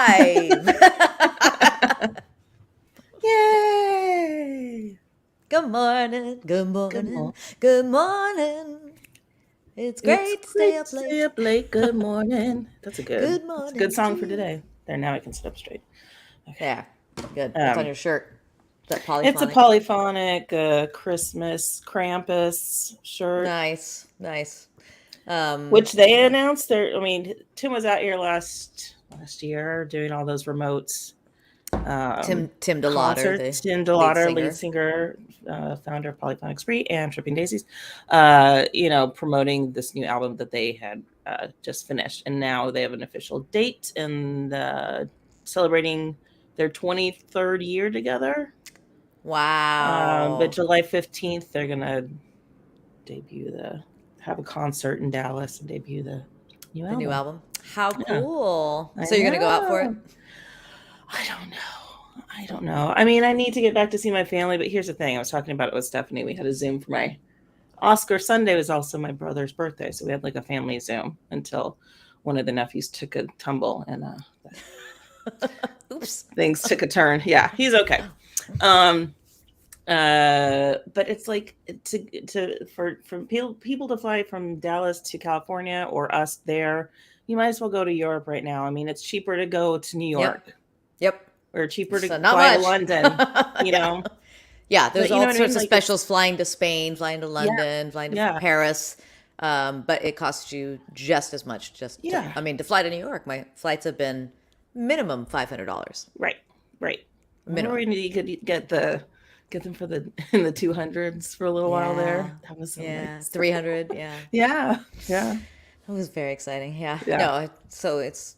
live. Yay! Good morning. Good Good morning. morning. Good morning. It's It's great to stay great to up stay late. up late. Good morning. Good That's a good morning to song for you. today. There, now I can sit up straight. Okay. Yeah, good. What's on Um, your shirt? Is that it's a polyphonic? polyphonic Christmas Krampus shirt, Nice, nice. Um, which they announced. I mean, Tim was out here last year doing all those remotes Tim DeLauder, the concerts. Tim lead DeLauder, lead singer. singer, founder of Polyphonic Spree and Tripping Daisies, promoting this new album that they had just finished. And now they have an official date and celebrating their 23rd year together. But Wow. July 15th, they're going to have a concert in Dallas and debut the new The new album. album. How Yeah, cool. I So you're gonna go out for it? know. I don't know. I don't know. I mean, I need to get back to see my family, but here's the thing. I was talking about it with Stephanie. We had a Zoom for my Oscar Sunday was also my brother's birthday, so we had like a family Zoom until one of the nephews took a tumble and Oops. things took a turn. Yeah, he's okay. Um but it's like for people to fly from Dallas to California or us there, you might as well go to Europe right now. I mean, it's cheaper to go to New Yep. York Yep. or cheaper to So not fly to much. London, you Yeah. know. Yeah, But there's you know all what I mean? sorts of Like it's specials flying to Spain, flying to yeah, London, flying to yeah, Paris. But it costs you just as much yeah. I mean, to fly to New York, my flights have been minimum $500. Right, right. Remember Minimum. when you could get them for the in the 200s for a little while there? Yeah. That was so Yeah. nice. 300. Yeah. Yeah, yeah, It was very exciting. Yeah. yeah, No, so it's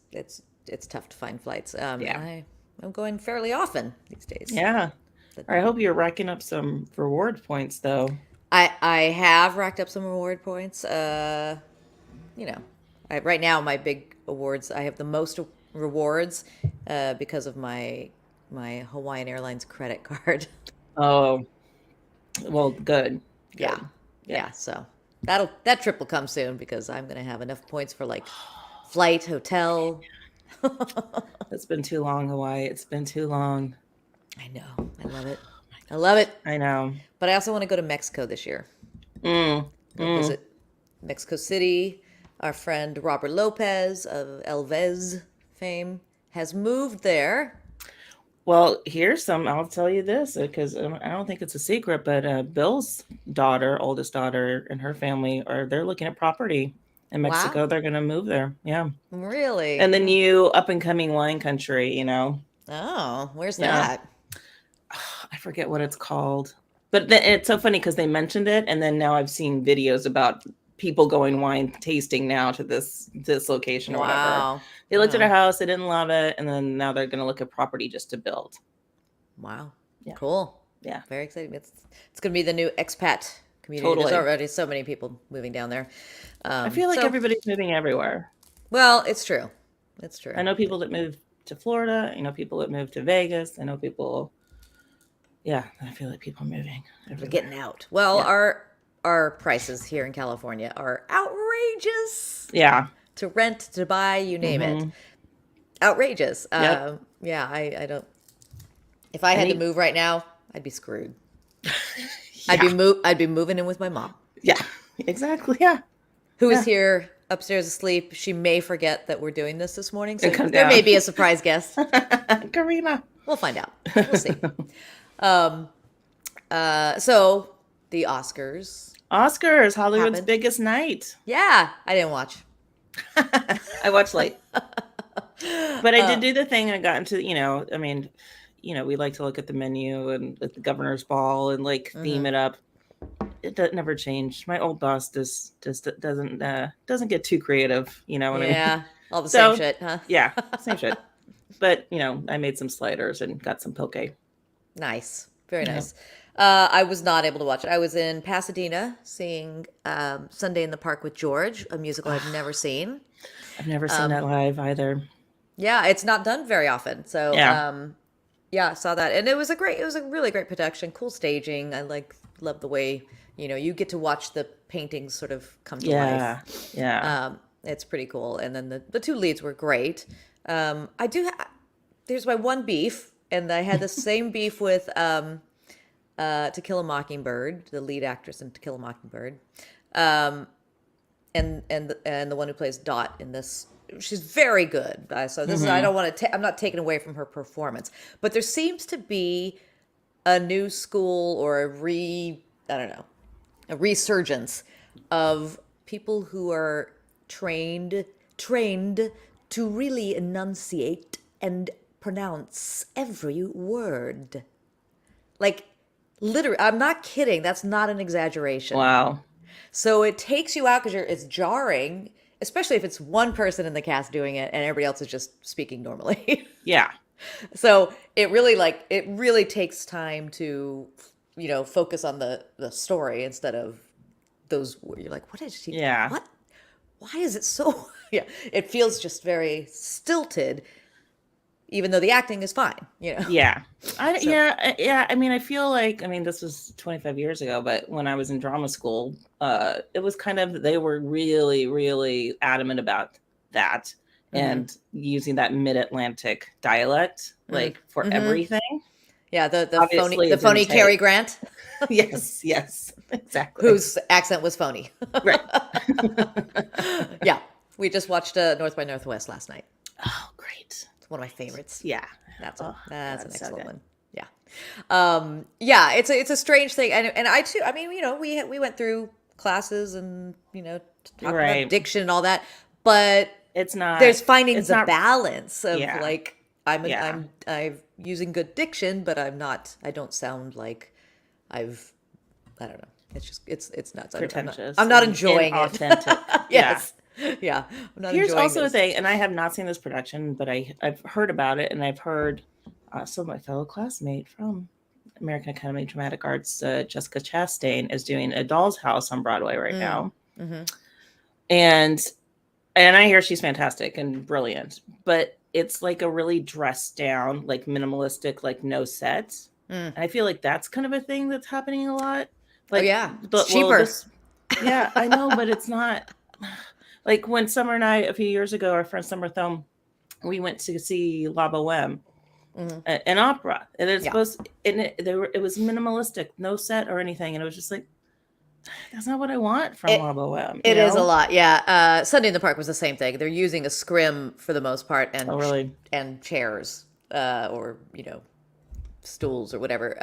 tough to find flights. And yeah, I'm going fairly often these days. yeah. But I hope you're racking up some reward points though. I have racked up some reward points. You know, right now my big awards, I have the most rewards because of my Hawaiian Airlines credit card. Oh, well, good, Yeah, good. Yeah. yeah. So that trip will come soon because I'm gonna have enough points for like flight, hotel. It's been too long, Hawaii. It's been too long. I know, I love it. I love it. I know. But I also want to go to Mexico this year. Mm, Go mm. visit Mexico City. Our friend Robert Lopez of Elvez fame has moved there. Well, here's some. I'll tell you this because I don't think it's a secret, but Bill's daughter, oldest daughter, and her family they're looking at property in Wow. Mexico. They're going to move there. Yeah, Really? and the new up and coming wine country. Oh, where's Yeah, that? I forget what it's called, but it's so funny because they mentioned it, and then now I've seen videos about people going wine tasting now to this location or whatever. Wow. They looked at a Wow. house, they didn't love it, and then now they're going to look at property just to build. Wow. Yeah, Cool. yeah, Very exciting. It's going to be the new expat community. There's totally. already so many people moving down there. I feel like So, everybody's moving everywhere. well, it's true. It's I true. know people that move to Florida. I know people that move to Vegas. I know people. Yeah, I feel like people are moving We're everywhere. getting out. Well, Yeah, our prices here in California are outrageous yeah. to rent, to buy, you name it. Mm-hmm. Outrageous. Yep. Yeah, I don't. If I had to Any. move right now, I'd be screwed. Yeah, I'd be moving in with my mom, yeah. Exactly. Yeah, who is yeah. here upstairs asleep. She may forget that we're doing this morning, And so come there may down, be a surprise guest. Karima. We'll find out. We'll see. Um, so the Oscars Oscars, Hollywood's happened. biggest night. Yeah, I didn't watch. I watched late, but I did do the thing. I got into, I mean, we like to look at the menu and at the governor's ball and like theme it up. It never changed. My old boss just doesn't get too creative. You know what I mean? Yeah, all the same So shit, huh? yeah, same shit. But I made some sliders and got some poke. Nice, very Yeah. nice. I was not able to watch it. I was in Pasadena seeing Sunday in the Park with George, a musical I've never seen. I've never seen that live either. Yeah, it's not done very often. So, Yeah, yeah, I saw that, and it was a really great production, cool staging. Love the way you get to watch the paintings sort of come to yeah, life. yeah. It's pretty cool, and then the two leads were great. I There's my one beef, and I had the same beef with To Kill a Mockingbird, the lead actress in To Kill a Mockingbird, um, and the one who plays Dot in this. She's very good. So this is I Mm-hmm. don't want to. I'm not taking away from her performance, but there seems to be a new school or I don't know, a resurgence of people who are trained to really enunciate and pronounce every word. Like literally, I'm not kidding. That's not an exaggeration. Wow. So it takes you out because it's jarring, especially if it's one person in the cast doing it and everybody else is just speaking normally. Yeah. So it really takes time to, focus on the story instead of those where you're like, what is she? Yeah. What? Why is it so? Yeah, it feels just very stilted, even though the acting is fine. Yeah. So, Yeah. I mean, I feel like, I mean, this was 25 years ago, but when I was in drama school, it was kind of, they were really, really adamant about that and using that mid-Atlantic dialect, like for everything. Yeah, Obviously, the it didn't phony take. Cary Grant, Yes, exactly. whose accent was phony. Right. Yeah, we just watched North by Northwest last night. Oh, great. It's one of my favorites. Yeah. That's Oh, that's an God, so excellent good. one. Yeah, it's a strange thing, and I too. I mean, we went through classes and talked about Right. diction and all that, but It's not, there's finding it's the not, balance of yeah. like Yeah. I'm using good diction, but I don't sound like I don't know. It's just it's nuts. Pretentious. I'm not and enjoying it. inauthentic. Yeah. Yes. Yeah. I'm not Here's enjoying also a this. thing, and I have not seen this production, but I've heard about it, and I've heard some of my fellow classmate from American Academy of Dramatic Arts, Jessica Chastain, is doing A Doll's House on Broadway right now, and I hear she's fantastic and brilliant, but it's like a really dressed down, like minimalistic, like no sets, and I feel like that's kind of a thing that's happening a lot. Like, Yeah. but It's cheaper. yeah, I know, but it's not. Like when Summer and I, a few years ago, our friend Summer Thome, we went to see La Boheme, an opera, and it's supposed, and it was minimalistic, no set or anything, and it was just like, that's not what I want from La Boheme. It is a lot, yeah. Sunday in the Park was the same thing. They're using a scrim for the most part, and Oh, really? and chairs, or stools or whatever.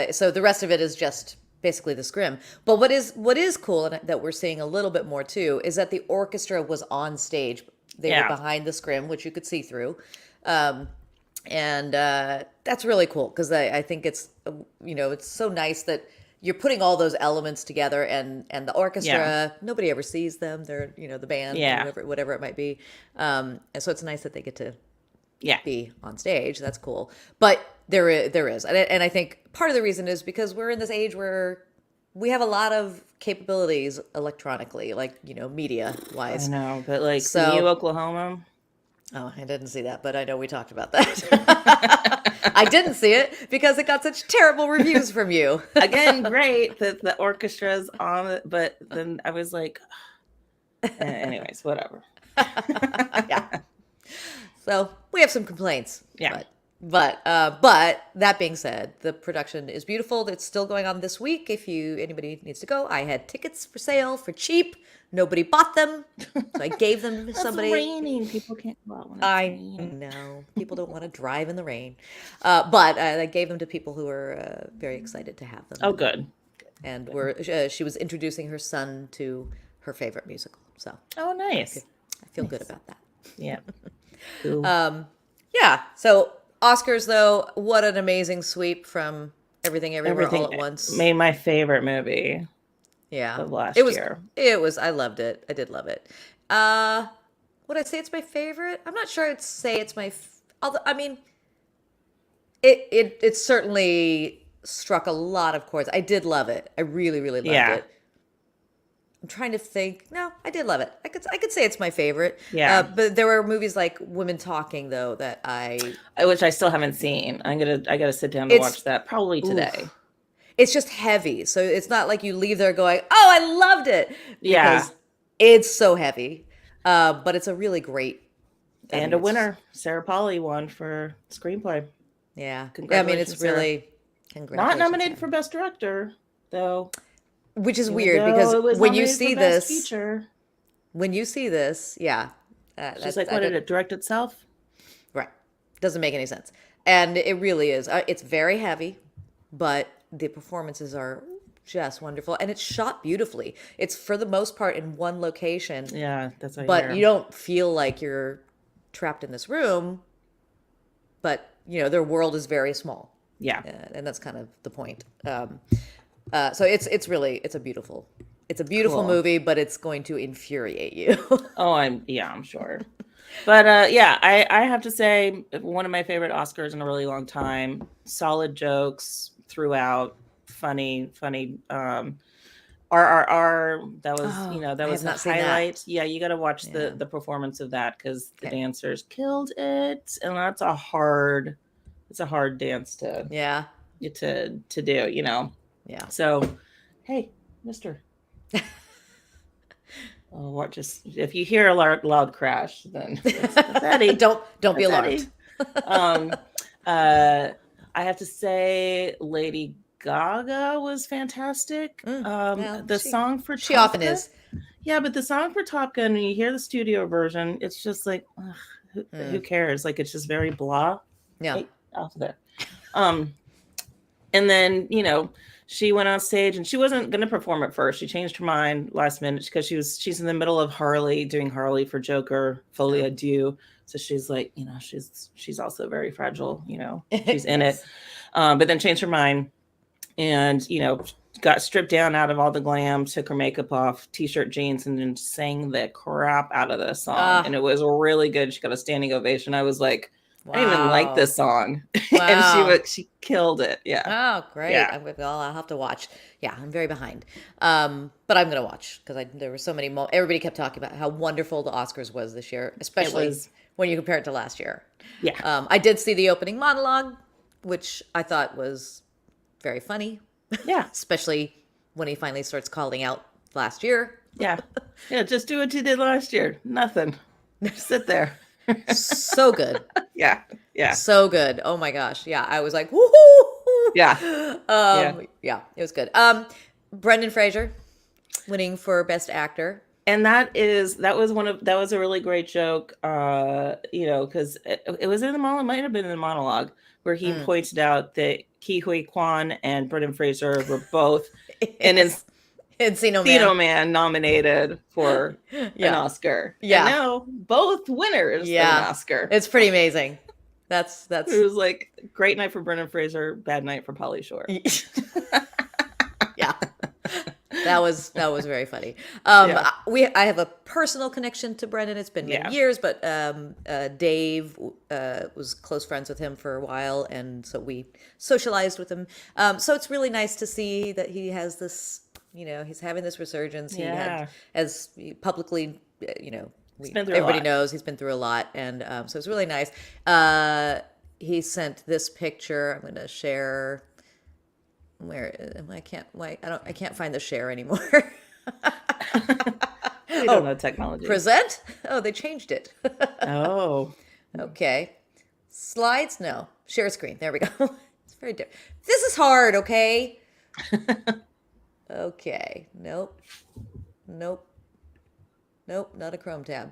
So the rest of it is just basically the scrim. But what is cool, and that we're seeing a little bit more too, is that the orchestra was on stage. They were behind the scrim, which you could see through. And that's really cool because I think it's it's so nice that you're putting all those elements together, and the orchestra, nobody ever sees them. They're the band, whatever it might be. And so it's nice that they get to be on stage. That's cool. But there is, and I think part of the reason is because we're in this age where we have a lot of capabilities electronically, like media wise. I know, but like the new Oklahoma. Oh, I didn't see that, but I know we talked about that. I didn't see it because it got such terrible reviews from you. Again, great that the orchestra's on it, but then I was like, anyways, whatever. Yeah. So we have some complaints. Yeah. But that being said, the production is beautiful. It's still going on this week. If anybody needs to go, I had tickets for sale for cheap. Nobody bought them, so I gave them to somebody. It's raining. People can't go out when it's raining. know people don't want to drive in the rain, but I gave them to people who were very excited to have them. Oh, good. And she was introducing her son to her favorite musical. So oh, nice. I feel good about that. Yeah. Cool. Yeah. So Oscars, though, what an amazing sweep from Everything Everywhere All at Once. Made my favorite movie. Yeah. Of last year. It was. I loved it. I did love it. Would I say it's my favorite? I'm not sure I'd say it's my. Although I mean, it certainly struck a lot of chords. I did love it. I really loved it. I'm trying to think. No, I did love it. I could say it's my favorite. Yeah. But there were movies like Women Talking though that which I still haven't seen. I gotta sit down and watch that probably today. Oof. It's just heavy, so it's not like you leave there going, "Oh, I loved it." Yeah. Because it's so heavy, but it's a really great And a winner. Sarah Polley won for screenplay. Yeah. I mean, Congratulations, it's Sarah. really Not nominated congratulations, for Best Director, though. which is Even weird though because it was when you nominated for see Best this, Feature. yeah, She's like, what did it direct itself? right, doesn't make any sense, and it really is. It's very heavy, but the performances are just wonderful, and it's shot beautifully. It's for the most part in one location, Yeah, that's what I but you hear. don't feel like you're trapped in this room. But their world is very small, Yeah. and that's kind of the point. So it's a beautiful Cool. movie, but it's going to infuriate you. Oh, I'm sure. But yeah, I have to say one of my favorite Oscars in a really long time. Solid jokes throughout, funny. RRR, that was Oh, that I was have the not seen that. highlight. Yeah, you got to watch Yeah. the performance of that because the Okay. dancers killed it, and that's a hard dance to Yeah. do. Yeah. So, hey, Mister. Oh, what just if you hear a loud crash, then it's Eddie. Don't be It's alarmed. Eddie. Um, I have to say, Lady Gaga was fantastic. Well, The song for she Top often Gun, is. yeah, but the song for Top Gun, when you hear the studio version, it's just like, ugh, who cares? Like, it's just very blah. Yeah. Hey, off there. And then, she went on stage and she wasn't going to perform at first. She changed her mind last minute because she's in the middle of doing Harley for Joker, Folie à Deux. So she's like, she's also very fragile, she's in Yes. it. But then changed her mind and, got stripped down out of all the glam, took her makeup off, t-shirt, jeans, and then sang the crap out of the song. And it was really good. She got a standing ovation. I was like, Wow. I didn't even like this song. Wow. And she killed it. Yeah. Oh, great. Yeah. I'll have to watch. Yeah, I'm very behind. But I'm going to watch because there were so many everybody kept talking about how wonderful the Oscars was this year, especially when you compare it to last year. Yeah. I did see the opening monologue, which I thought was very funny. Yeah. Especially when he finally starts calling out last year. Yeah. Yeah. Just do what you did last year. Nothing. Sit there. So good. Yeah. Yeah. So good. Oh my gosh. Yeah. I was like, woohoo. Yeah. Yeah, it was good. Brendan Fraser winning for Best Actor. And that was a really great joke, because it was in the monologue, might have been in the monologue, where he pointed out that Ke Huy Quan and Brendan Fraser were both in Encino Man nominated for an Oscar. Yeah. And now both winners of an Oscar. It's pretty amazing. That's It was like great night for Brendan Fraser, bad night for Pauly Shore. Yeah. That was very funny. I have a personal connection to Brendan. It's been many years, but Dave was close friends with him for a while, and so we socialized with him. So it's really nice to see that he has this. He's having this resurgence. He had, as publicly, everybody knows he's been through a lot, and so it's really nice. He sent this picture. I'm going to share. I can't find the share anymore. We don't know technology. Present? Oh, they changed it. Oh. Okay. Slides? No. Share screen. There we go. It's very different. This is hard, okay? Okay. Nope. Not a Chrome tab.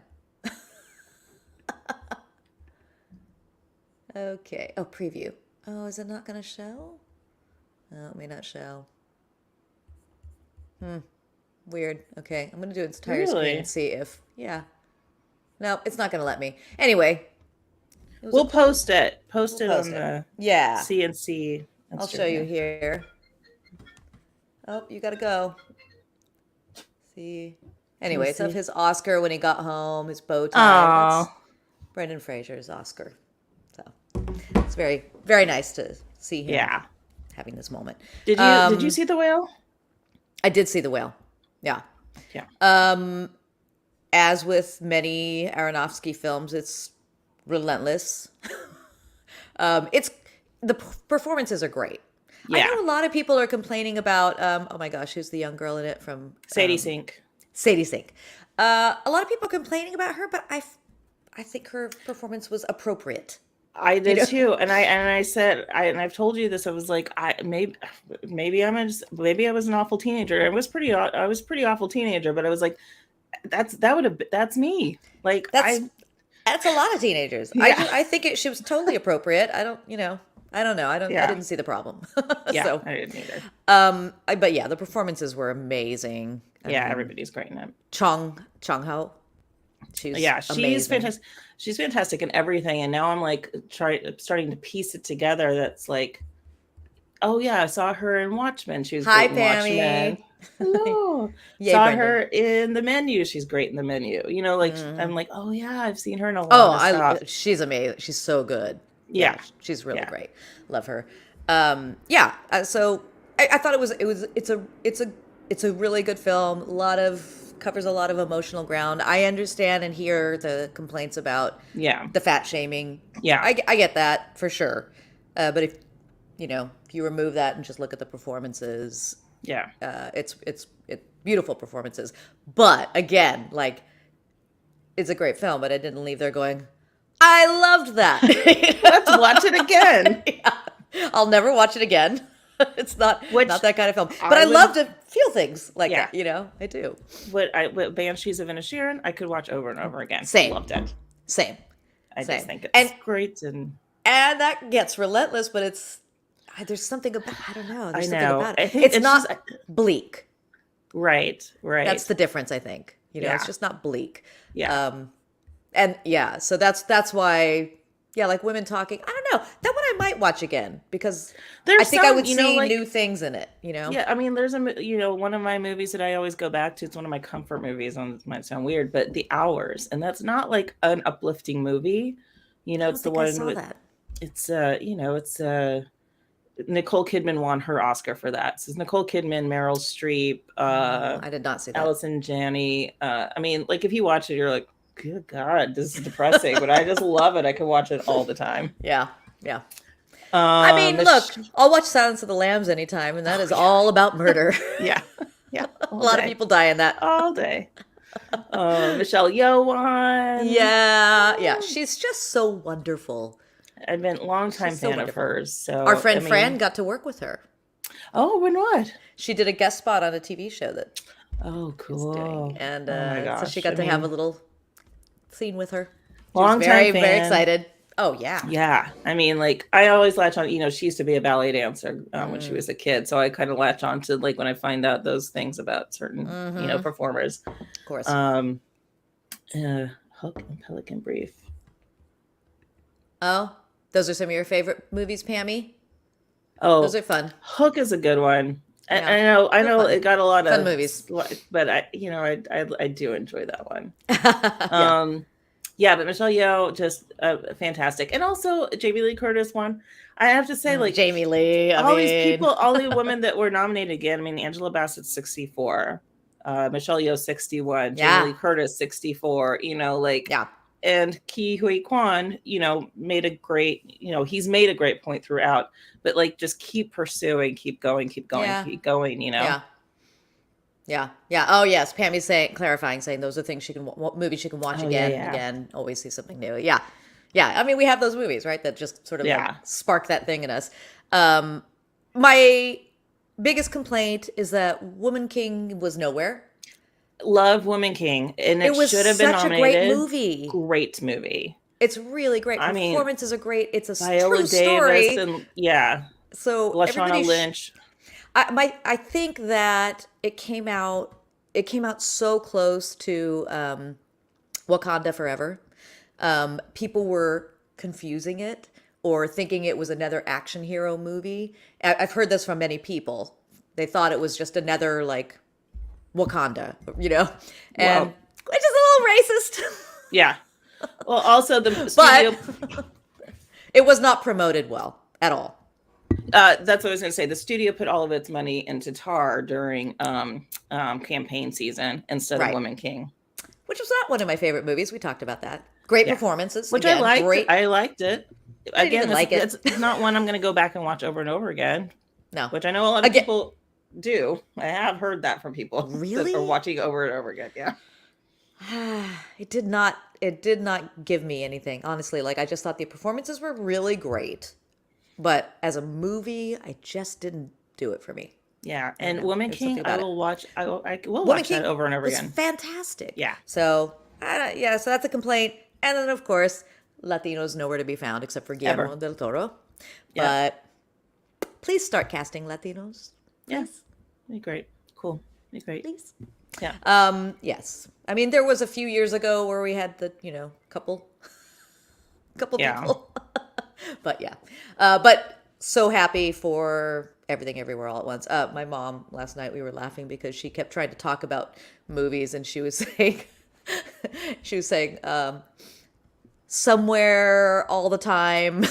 Okay. Oh, preview. Oh, is it not going to show? Oh, it may not show. Weird. Okay. I'm going to do its entire screen and see if... Yeah. No, it's not going to let me. Anyway. We'll post it. Post it on the CNC. I'll show you here. Oh, you got to go. See. Anyway, it's of his Oscar when he got home, his bow tie. That's Brendan Fraser's Oscar. So it's very, very nice to see him having this moment. Did you see The Whale? I did see The Whale. Yeah. Yeah. As with many Aronofsky films, it's relentless. The performances are great. Yeah. I know a lot of people are complaining about, oh my gosh, who's the young girl in it from... Sadie Sink. Sadie Sink. A lot of people are complaining about her, but I think her performance was appropriate. I You did know, too, and I said, and I've told you this. I was like, maybe maybe I was an awful teenager. I was pretty awful teenager, but I was like, that's me. Like that's that's a lot of teenagers. yeah, I think she was totally appropriate. I don't know. I yeah, didn't see the problem. yeah. So, I didn't either. but yeah, the performances were amazing. I Yeah, mean, everybody's great in it. Chung Ho, she's Yeah, she's amazing. fantastic. She's fantastic in everything, and now I'm like starting to piece it together. That's like, oh yeah, I saw her in Watchmen. She was Hi, great in Watchmen. Pammy. Hello. Yay, Saw Brendan. her in The Menu. She's great in The Menu. You know, like Hmm. I'm like, oh yeah, I've seen her in a Oh, lot of stuff. she's amazing. She's so good. Yeah, Yeah, she's really yeah, great. Love her. Yeah. So I thought it's a really good film. Covers a lot of emotional ground. I understand and hear the complaints about yeah, the fat shaming. yeah, I get that for sure. But if you remove that and just look at the performances, yeah. it's beautiful performances. But again, like, it's a great film, but I didn't leave there going, I loved that. Let's watch it again. Yeah. I'll never watch it again. It's Which not that kind of film. But I I would, love to feel things like yeah. that. I do. What Banshees of Inisherin, I could watch over and over again. Same. Loved it. Same. I Same. just think it's And great, and that gets relentless, but there's something about, I don't know. There's I something know. about I it. think It's it's not just bleak. right. That's the difference, I think. Yeah. It's just not bleak. Yeah. And yeah, so that's why, yeah, like women talking. I don't know. That one I might watch again because I There's think I some, would see like, new things in it. yeah, I mean, there's one of my movies that I always go back to. It's one of my comfort movies, and it might sound weird, but The Hours, and that's not like an uplifting movie. I don't It's the think I one saw with that. it's Nicole Kidman won her Oscar for that. So it's Nicole Kidman, Meryl Streep, I did not see that. Allison Janney. I mean, like if you watch it, you're like, good God, this is depressing, but I just love it. I can watch it all the time. Yeah, yeah. I mean, look, I'll watch Silence of the Lambs anytime, and that is all about murder. yeah, yeah, A lot of people die in that. all day. Michelle Yeoh won. Yeah, yeah. She's just so wonderful. I've been a long time She's so fan of wonderful. hers. So Our friend I mean, Fran got to work with her. oh, when what? She did a guest spot on a TV show that Oh, she's cool. doing, and Oh my so gosh. she got to have a little scene with her. She Long was very, time very fan. excited. Oh yeah, Yeah, I mean, like I always latch on. She used to be a ballet dancer when she was a kid, so I kind of latch on to like when I find out those things about certain performers. of course. Hook and Pelican Brief. Oh, those are some of your favorite movies, Pammy. Oh, Those are fun. Hook is a good one. Yeah. I know They're fun. it got a lot Fun of movies. but I do enjoy that one. Yeah. Yeah, but Michelle Yeoh just fantastic, and also Jamie Lee Curtis won. I have to say, like Jamie Lee. these people, all the women that were nominated again. I mean, Angela Bassett's 64, Michelle Yeoh 61, Yeah. Jamie Lee Curtis 64. Yeah. And Ke Huy Quan, made a great, he's made a great point throughout. But like, just keep pursuing, keep going, Yeah. keep going. Yeah. Yeah. Yeah. Oh yes. Pammy's clarifying, saying those are things movies she can watch Oh, again yeah, and yeah. again, always see something new. Yeah. Yeah. I mean, we have those movies, right? That just sort of like Yeah. spark that thing in us. My biggest complaint is that Woman King was nowhere. Love Woman King, and it was should have been such a nominated. great movie. Great movie. It's really great. I mean, Performances are great. It's a Viola true story. Davis and yeah, So Lashana Lynch. I think that it came out so close to Wakanda Forever. People were confusing it or thinking it was another action hero movie. I've heard this from many people. They thought it was just another like Wakanda, and which is a little racist. Yeah. Well, also the But studio. it was not promoted well at all. That's what I was going to say. The studio put all of its money into Tar during campaign season instead of Right. Woman King, Which was not one of my favorite movies. We talked about that. Great performances. which again, I liked. Great. I liked it. I didn't even like it. It's not one I'm going to go back and watch over and over again. No. Which I know a lot of people do. I have heard that from people Really? that are watching over and over again. Yeah. It did not. give me anything, honestly. Like, I just thought the performances were really great, but as a movie, I just didn't do it for me. Yeah, I don't and know. Woman There's King, something about it. I will Woman watch that King over and over was again. fantastic. Yeah. So, yeah, so that's a complaint. And then, of course, Latinos nowhere to be found except for Guillermo Ever. del Toro. Yep. But please start casting Latinos. Yeah. Please. Be great. Cool. Be great. Please. Yeah. Yes. I mean, there was a few years ago where we had the, couple Yeah. people. But yeah. But so happy for Everything Everywhere All at Once. My mom, last night we were laughing because she kept trying to talk about movies, and she was saying, she was saying, somewhere all the time.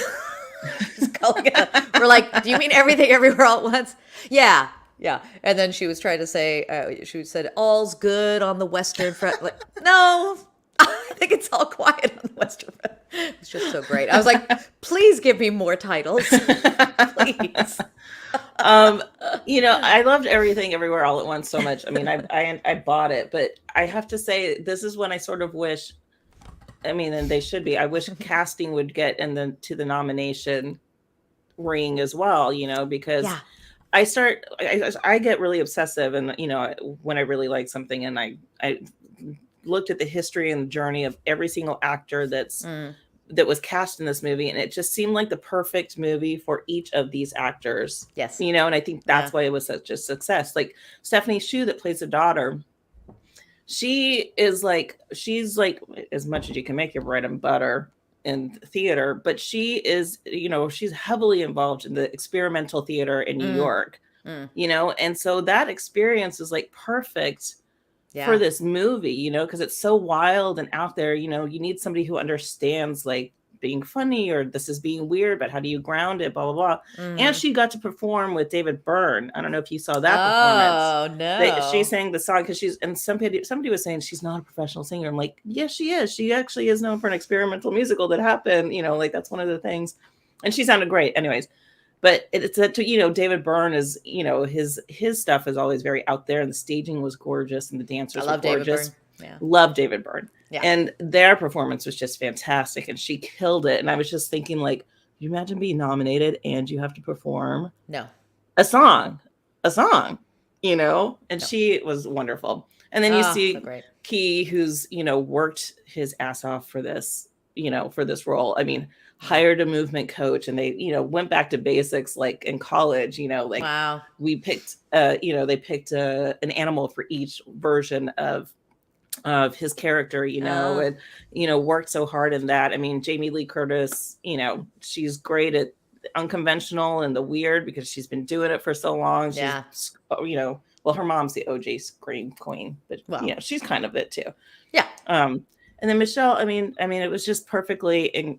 Just calling it we're like, do you mean Everything Everywhere All at Once? Yeah. Yeah. And then she was trying to say, she said, all's good on the Western Front. Like, no, I think it's all quiet on the Western Front. It's just so great. I was like, please give me more titles. Please. I loved Everything Everywhere All at Once so much. I mean, I bought it, but I have to say, this is when I sort of wish, I mean, and they should be, I wish casting would get to the nomination ring as well, because Yeah. I get really obsessive, and when I really like something, and I looked at the history and the journey of every single actor that was cast in this movie, and it just seemed like the perfect movie for each of these actors. Yes. And I think that's why it was such a success. Like Stephanie Hsu, that plays the daughter, she's like as much as you can make your bread and butter in theater, but she is, she's heavily involved in the experimental theater in New York, and so that experience is like perfect for this movie, because it's so wild and out there. You need somebody who understands like being funny, or this is being weird, but how do you ground it, blah, blah, blah. And she got to perform with David Byrne. I don't know if you saw that performance. Oh, no. She sang the song because somebody was saying she's not a professional singer. I'm like, yes, she is. She actually is known for an experimental musical that happened, like that's one of the things. And she sounded great anyways. But it's that, David Byrne is, his stuff is always very out there, and the staging was gorgeous, and the dancers were gorgeous. Yeah. Love David Byrne. Yeah. And their performance was just fantastic, and she killed it. And I was just thinking, like, you imagine being nominated and you have to perform a song, and she was wonderful. And then you see Key, who's, worked his ass off for this, for this role. I mean, hired a movement coach, and they, went back to basics, like in college, like wow. We picked, they picked an animal for each version of his character, and, worked so hard in that. I mean, Jamie Lee Curtis, she's great at unconventional and the weird because she's been doing it for so long. She's, well, her mom's the OG scream queen, but she's kind of it too. Yeah. And then Michelle, I mean, it was just perfectly, and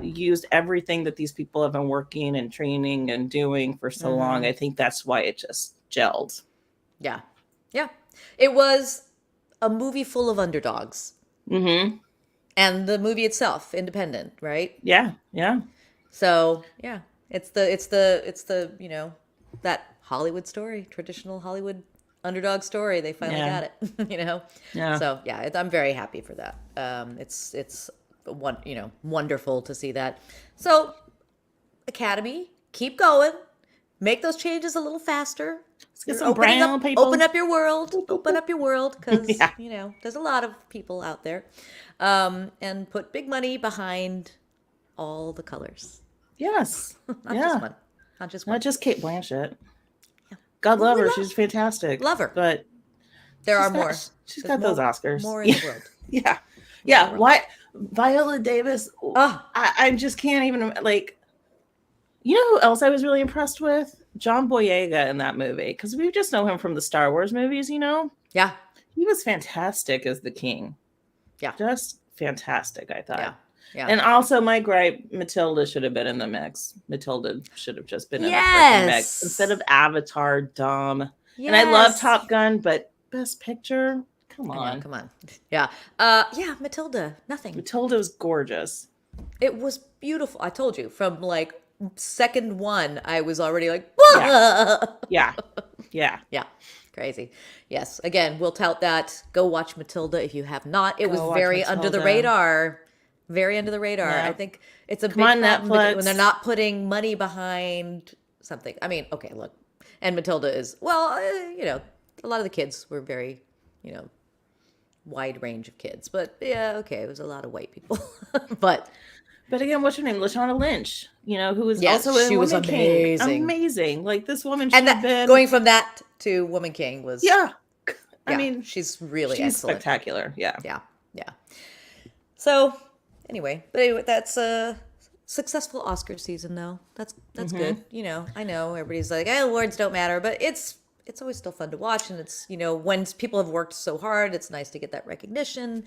used everything that these people have been working and training and doing for so long. I think that's why it just gelled. Yeah, yeah. It was a movie full of underdogs, and the movie itself, independent, right? Yeah, yeah. So yeah, it's the that Hollywood story, traditional Hollywood underdog story. They finally got it, Yeah. So yeah, I'm very happy for that. It's wonderful to see that. So Academy, keep going, make those changes a little faster. Let's get some brown people. Open up your world, because there's a lot of people out there, and put big money behind all the colors. Yes, Not just Kate Blanchett. God love her. She's fantastic. Love her. But there are more. She's got those Oscars. More in the world. Yeah. Why Viola Davis? I just can't even, like, who else I was really impressed with? John Boyega in that movie, because we just know him from the Star Wars movies, Yeah. He was fantastic as the king. Yeah. Just fantastic, I thought. Yeah. And also, my gripe, Matilda should have been in the mix. Matilda should have just been in the freaking mix instead of Avatar. Dumb. Yes. And I love Top Gun, but Best Picture, come on. Yeah. Matilda, nothing. Matilda was gorgeous. It was beautiful. I told you, from like second one, I was already like, yeah. Crazy. Crazy. Yes. Again, we'll tout that. Go watch Matilda if you have not. It was Go watch very under the Matilda. radar. Very under the radar. I Yeah. think it's a Come big on, problem when they're Netflix. not putting money behind something. I mean, okay, look. And Matilda is, well, a lot of the kids were very, you know, wide range of kids. But yeah, okay, it was a lot of white people. but But again, what's her name? Lashana Lynch, who was yes, also in she was Woman King. amazing. Amazing. Like, this woman should And have that been. going from that to Woman King was Yeah. I I mean, she's really she's excellent. spectacular. Yeah. Yeah, yeah. So anyway, that's a successful Oscar season, though. That's good. I know everybody's like, awards don't matter, but it's always still fun to watch, and it's when people have worked so hard, it's nice to get that recognition.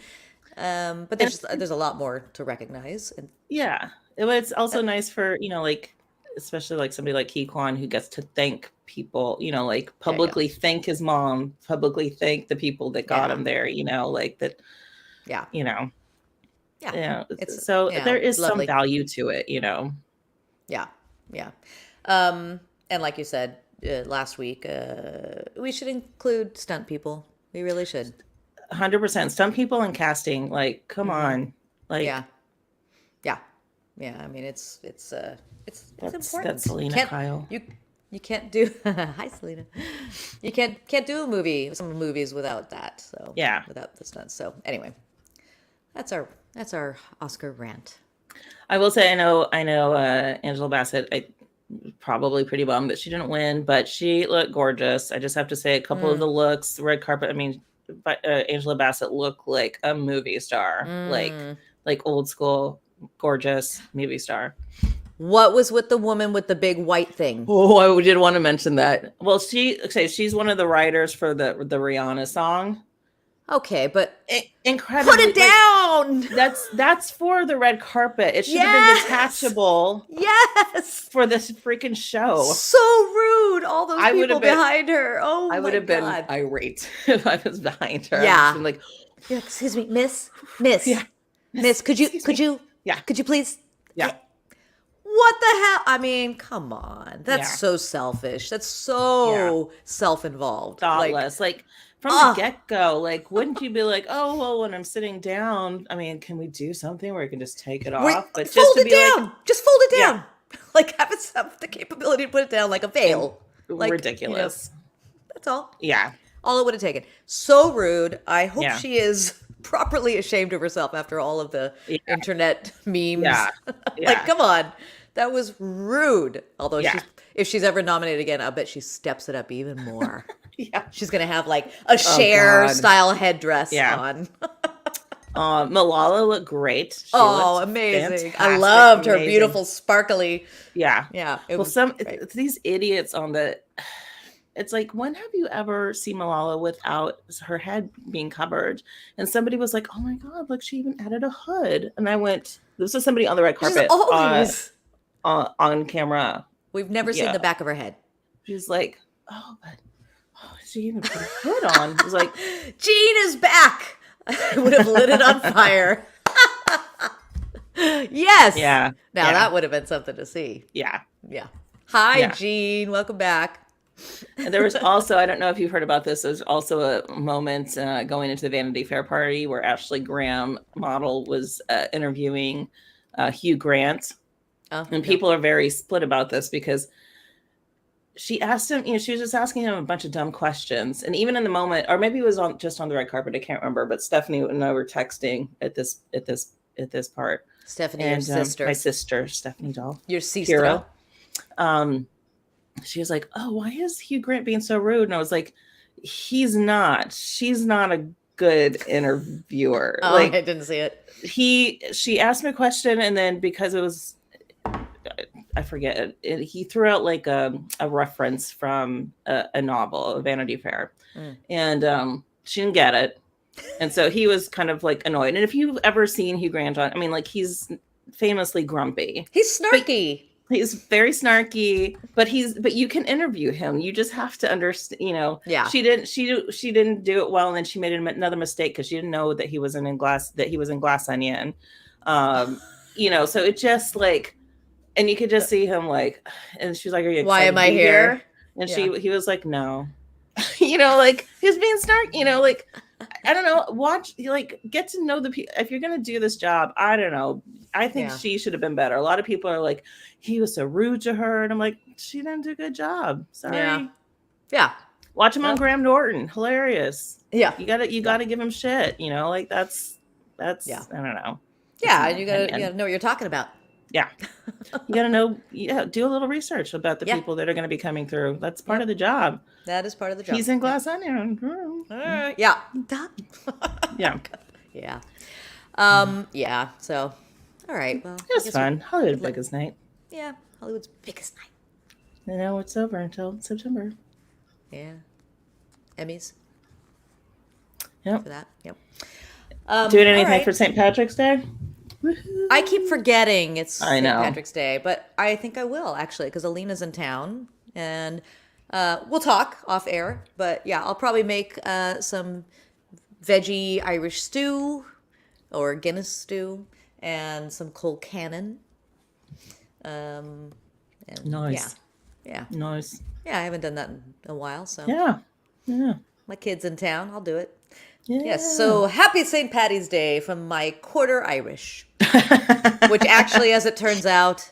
But there's a lot more to recognize. And yeah, it's also nice for like, especially like somebody like Key Kwan who gets to thank people, like publicly thank his mom, publicly thank the people that got him there, like that. Yeah. Yeah. So there is lovely. some value to it, Yeah. Yeah. And like you said last week, we should include stunt people. We really should. 100%. Stunt people and casting, like, come on. Like, yeah. I mean, it's important. That's Selena Kyle. You can't do hi Selena. You can't do some movies without that. So yeah, without the stunts. So anyway, that's our Oscar rant. I will say I know Angela Bassett. I probably pretty bummed that she didn't win, but she looked gorgeous. I just have to say a couple of the looks, the red carpet. I mean, Angela Bassett looked like a movie star, like old school, gorgeous movie star. What was with the woman with the big white thing? Oh, I did want to mention that. Well, she's one of the writers for the Rihanna song. Okay, but incredible. Put it down. That's for the red carpet. It should have been detachable. Yes. For this freaking show. So rude. All those people behind her. Oh my God. I would have been irate if I was behind her. Yeah. Like, excuse me, Miss. Yeah. Miss, could you please? Yeah. What the hell? I mean, come on. That's so selfish. That's so self-involved. Thoughtless. Like from the get-go, like, wouldn't you be like, oh, well, when I'm sitting down, I mean, can we do something where we can just take it off? But just fold it down. Just fold it down. Like, have the capability to put it down like a veil. Like, ridiculous. That's all. Yeah. All it would have taken. So rude. I hope she is properly ashamed of herself after all of the internet memes. Yeah. Like, come on. That was rude. Although if she's ever nominated again, I bet she steps it up even more. She's going to have like a Cher style headdress on. Malala looked great. She amazing. I loved her beautiful, sparkly. Yeah. Yeah. It's these idiots on the... It's like, when have you ever seen Malala without her head being covered? And somebody was like, oh my God, look, she even added a hood. And I went, this was somebody on the red carpet on camera. We've never seen the back of her head. She's like, she even put a hood on. I was like, Jean is back. I would have lit it on fire. Yes. Yeah. Now that would have been something to see. Yeah. Yeah. Hi, Jean. Welcome back. And there was also, I don't know if you've heard about this, there's also a moment going into the Vanity Fair party where Ashley Graham model was interviewing Hugh Grant. And people are very split about this because she asked him, she was just asking him a bunch of dumb questions. And even in the moment, or maybe it was just on the red carpet, I can't remember, but Stephanie and I were texting at this part. Stephanie, your sister. My sister, Stephanie Doll. Your sister. She was like, oh, why is Hugh Grant being so rude? And I was like, she's not a good interviewer. I didn't see it. She asked me a question, and then because it was, I forget, he threw out like a reference from a novel, a Vanity Fair. And she didn't get it. And so he was kind of like annoyed. And if you've ever seen Hugh Grant like he's famously grumpy. He's snarky. He's very snarky, but you can interview him. You just have to understand, she didn't do it well. And then she made another mistake because she didn't know that he was in Glass Onion. So it just like, and you could just see him like, and she's like, are you excited why am I here? And he was like, no. Like he was being snarky, like I don't know. Watch, like, get to know the people. If you're gonna do this job, I don't know. I think Yeah. she should have been better. A lot of people are like, he was so rude to her, and I'm like, she didn't do a good job. Sorry. Yeah. Yeah. Watch him on Well, Graham Norton. Hilarious. yeah. You gotta give him shit. Like that's Yeah. I don't know. Yeah. That's And my you gotta opinion. know what you're talking about. Yeah. You gotta know. Yeah, do a little research about the Yeah. people that are going to be coming through. That's part Yep. of the job. That is part of the job. He's in Yep. Glass Onion. Yeah. Yeah. Yeah. Yeah. So, all right. Well, It was fun. Hollywood biggest night. Yeah. Hollywood's biggest night. And now it's over until September. Yeah. Emmys Yep. for that. Yep. Doing anything all right. for St. Patrick's Day? I keep forgetting it's I St. know. Patrick's Day, but I think I will actually because Alina's in town and we'll talk off air. But yeah, I'll probably make some veggie Irish stew or Guinness stew and some Colcannon. And Nice. Yeah. Nice. Yeah, I haven't done that in a while, so Yeah. Yeah. my kid's in town. I'll do it. Yeah. Yes, so happy St. Patty's Day from my quarter Irish, which actually, as it turns out,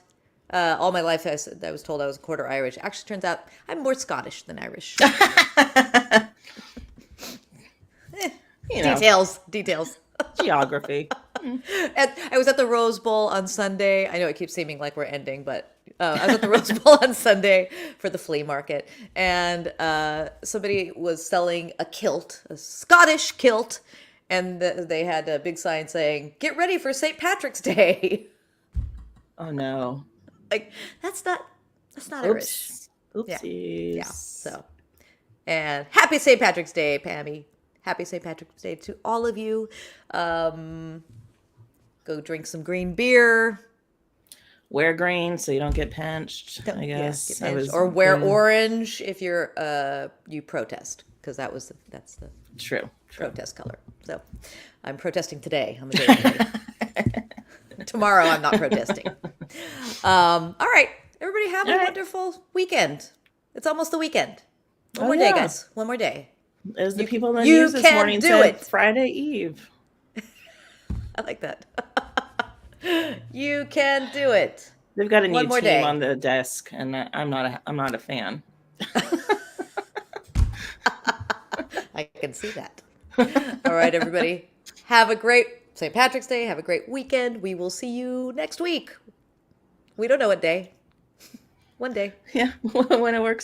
all my life I was told I was a quarter Irish. Actually, turns out I'm more Scottish than Irish. Details. Geography. And I was at the Rose Bowl on Sunday. I know it keeps seeming like we're ending, but I was at the Rose Bowl on Sunday for the flea market, and somebody was selling a kilt, a Scottish kilt, and they had a big sign saying, "Get ready for St. Patrick's Day." Oh no. Like that's not Irish. Oopsies. Yeah. So, and happy St. Patrick's Day, Pammy. Happy St. Patrick's Day to all of you. Go drink some green beer. Wear green so you don't get pinched. I guess. Get pinched. Or wear orange if you're you protest, because that's the True. protest color. So I'm protesting today on the day. Tomorrow I'm not protesting. All right, everybody have a wonderful weekend. It's almost the weekend. One more day, guys. One more day. As the people in the news this morning said, Friday Eve. I like that. You can do it. They've got a new team on the desk, and I'm not a fan. I can see that. All right, everybody. Have a great St. Patrick's Day. Have a great weekend. We will see you next week. We don't know what day. One day. Yeah, when it works.